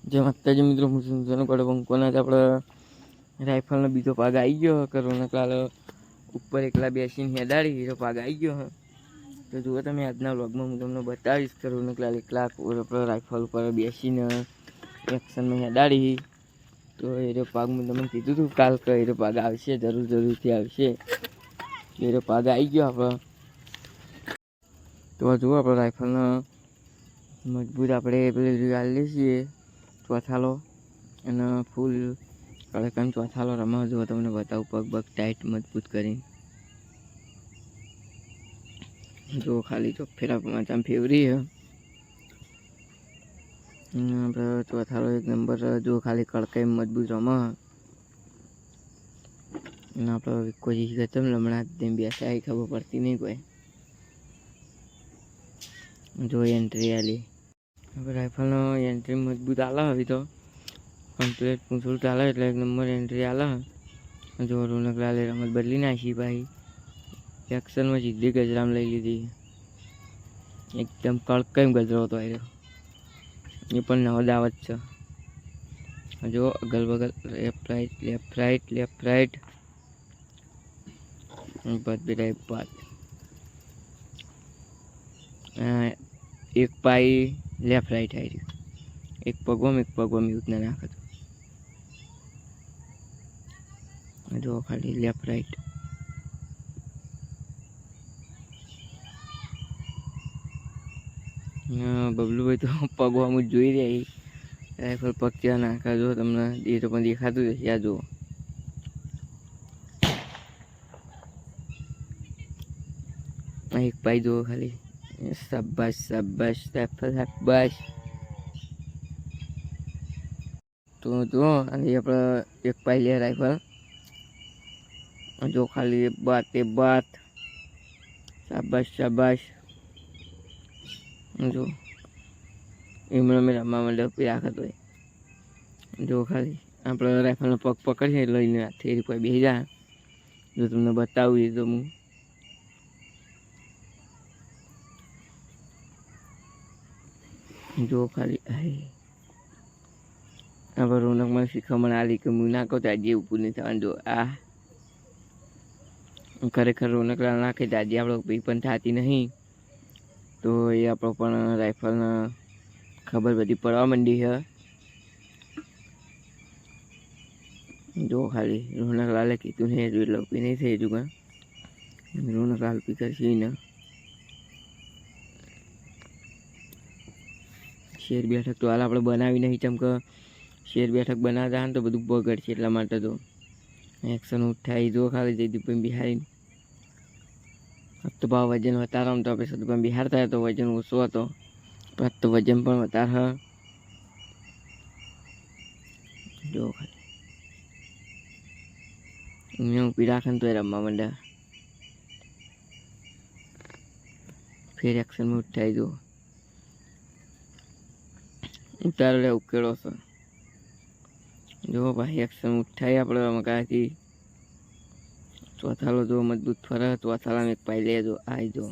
જે માતાજી મિત્રો મુસલમાનો પડે બંકોના આપણે રાઇફલનો બીજો ભાગ આવી ગયો કરોના કાલ ઉપર એકલા બેસીને હેડાડી બીજો ભાગ આવી ગયો. તો જુઓ તમે આજના વ્લોગમાં હું તમને બતાવીશ કરોના કાલ એકલા રાઇફલ ઉપર બેસીને એક્શનમાં હેડાડી. તો એ ભાગ હું તમને કીધું હતું કાલ કે એ ભાગ આવશે, જરૂરથી આવશે. એ ભાગ આવી ગયો આપણે. તો જુઓ આપણે રાઇફલનો મજબૂત આપણે પેલી ગાલી છીએ ચોથાલો અને ફૂલ કડકન ચોથાલો રમવા જુઓ તમને બતાવું પગ પગ ટાઈટ મજબૂત કરીને. જો ખાલી તો ફેરા માચામાં ફેવરી છે. આપણે ચોથાલો એક નંબર જો ખાલી કડકાઈ મજબૂત રમે. અને આપણે કોઈ ગતમ લમણા તેમ બેસાય ખબર પડતી નહીં કોઈ. જો એન્ટ્રી આલી રાઇફલનો એન્ટ્રી મજબૂત આલે હવે તો કમ્પ્લીટ પૂછડું ચાલે એટલે એક નંબર એન્ટ્રી આલે. જો રોનકલાલે રમત બદલી નાખી ભાઈ, એક્શનમાં સીધી ગજરામ લઈ લીધી. એકદમ કડકાઈ ગજરો હતો એ પણ નવો દાવત છે. જો અગલ બગલ લેફ્ટ રાઈટ બસ બેટા બાદ એક પાઈ લેફ્ટ રાઈટ આવી રહ્યું, એક પગવામાં યુથ ના નાખે. જો ખાલી લેફ્ટ રાઈટ બબલુભાઈ તો પગવામાં જોઈ રહ્યા રાઇફલ પગ ત્યાં નાખા. જો તમને એ તો પણ દેખાતું હશે. આ જુઓ એક પાઈ જુઓ ખાલી. શાબાશ રાઇફલ. તો જુઓ અને આપણે એક પાઈ લે રાઇફલ. જો ખાલી બાત શાબાશ. જો એમણે મેં રમવા માંડે રાખતો હોય. જો ખાલી આપણે રાઇફલનો પગ પકડીએ લઈને થેરી કોઈ બેસી જાય. જો તમને બતાવું એ તો હું જો ખાલી આપણે રોનકમાં શીખમણ આલી કે હું નાખો તો આજે ઉપર નહીં થવાનું. જો આ ખરેખર રોનક નાખે તો આજે આપણે પી પણ થતી નહીં. તો એ આપણો પણ રાઇફલના ખબર બધી પડવા માંડી છે. જો ખાલી રોનકલાલે કીધું નહીં હજુ એટલે પી નહીં થઈ હજુ કાં રોનકલાલ પી કરશે ને. શેર બેઠક તો હાલ આપણે બનાવી નહીં, ચમ કે શેર બેઠક બનાવતા ને તો બધું બગડશે એટલા માટે. તો એક્શન ઉઠાઈ જો ખાલી જયદીપભાઈ બિહારી તો ભાવ વજન વધારે તો આપણે સદભાઈ બિહારતા હતો વજન ઓછો હતો પણ તો વજન પણ વધારે. જો ખાલી અહીંયા ઊભી રાખે ને તો એ રમવા માંડ્યા. ફેર એક્શનમાં ઉઠાઈ જો ઉતારો લે ઉકેળો છે. જો ભાઈ એક્શન ઉઠાઈ આપણે મકાથી ચોથાલો જો મજબૂત ફરે. ચોથાલામાં એક પાઈ લેજો આવી જો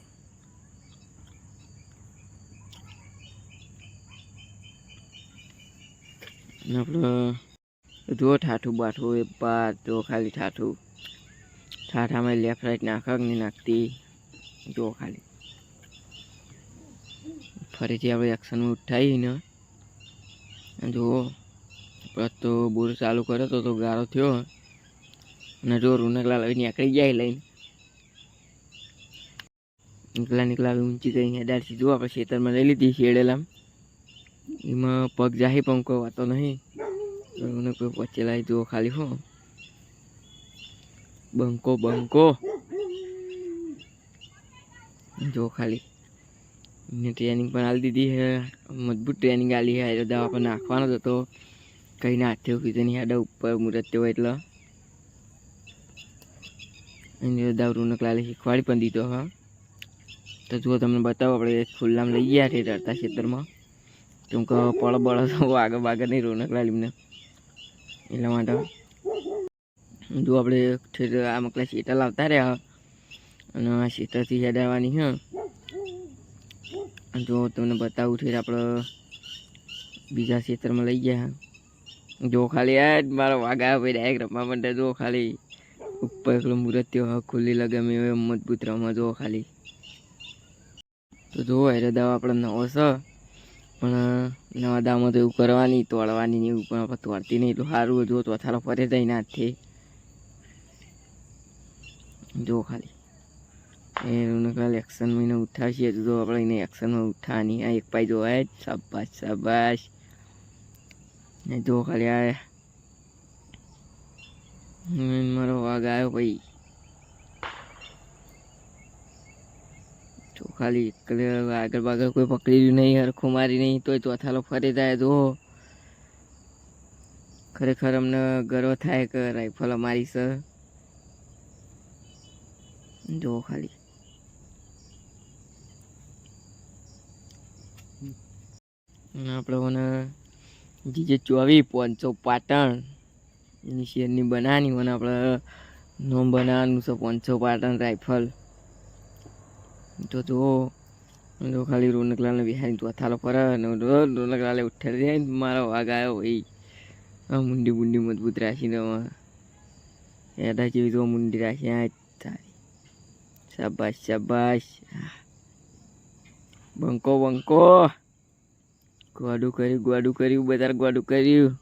આપણે જો ઠાઠું બાઠું એ બાદ જો ખાલી ઠાઠામાં લેફ્ટ રાઈટ નાખક નહીં નાખતી. જો ખાલી ફરીથી આપણે એક્શનમાં ઉઠાવી ને જુઓ તો બોર ચાલુ કર્યો તો ગાળો થયો. અને જો રોનકલાલ હવે નીકળી જાય લઈને નીકળા ઊંચી કરીને હેડાડથી. જો આપણે ખેતરમાં લઈ લીધી શેડેલામ એમાં પગ જાહી પણ કોઈ વાતો નહીં. રોનક પચેલા જુઓ ખાલી હો બંકો જો ખાલી એને ટ્રેનિંગ પણ આલી દીધી છે, મજબૂત ટ્રેનિંગ આલી છે. દવા પણ નાખવાનો જ હતો કઈ ના હાથે કીધું નહીં હેડા ઉપર મુરત હોય એટલે એની દવા રોનકલાલે શીખવાડી પણ દીધો. હા તો જુઓ તમને બતાવો આપણે ખુલ્લામાં લઈ ગયા છે રડતા ખેતરમાં. કેમ કે પળ બળ આગળ નહીં રોનકલાલ એમને એટલા માટે. જો આપણે આ મકલા શેટર લાવતા રહ્યા અને આ શેટરથી હેડાવવાની છે. જો તમને બતાવું છે આપણે બીજા ક્ષેત્રમાં લઈ ગયા. જો ખાલી આ મારો વાઘ આવ્યો ભાઈ ડાયરેક્ટ રમવા માંડે. જો ખાલી ઉપર એકલો મુહૂર્ત થયો ખુલ્લી લગામે હવે મજબૂત રમવા. જો ખાલી તો જો એ દાવ આપણે નવો છે પણ નવા દાવમાં તો એવું કરવાની તોડવાની ને એવું પણ આપણે તોડતી નહીં એટલું સારું. જો તો થારો ફરે જઈને હાથથી જો ખાલી એને ખાલી એક્શનમાં એને ઉઠાવીએ તો આપણે એને એક્શનમાં ઉઠાવવાની. આ એક પાઈ જોવાય જ. શાબાશ શાબાશ. ને જો ખાલી આ મારો વાઘ આવ્યો ભાઈ. જો ખાલી આગળ બાગળ કોઈ પકડી રહ્યું નહીં, હરખું મારી નહીં તોય ચોથાલો ફરી જાય. જો ખરેખર અમને ગર્વ થાય કે રાઇફલ અમારી છે. જો ખાલી આપણે મને જીજે 24 પાટણ એની શેરની બનાવવાની મને આપણે નોમ બનાવવાનું છે. 500 પાટણ રાઇફલ. તો જો ખાલી રોનકલાલને બિહારી ચોથાલો ફરે અને રોનકલાલે ઉઠાડી જાય. મારો વાઘ આવ્યો ભાઈ. હા મુંડી બુંડી મજબૂત રાખીને એડા જેવી તો મુંડી રાખી. આ તારી શાબાશ શાબાશ. બંકો બંકો ગોડું કર્યું બધા ગોડું કર્યું.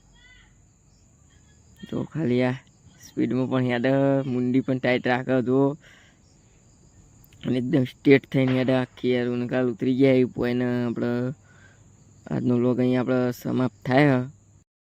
તો ખાલી આ સ્પીડમાં પણ યાદ મુંડી પણ ટાઈટ રાખો. જો અને એકદમ સ્ટેટ થઈને યાદ આખી યાર કાલ ઉતરી ગયા. એ પોઈને આપણે આજનો લોગ અહીંયા આપણે સમાપ્ત થાય.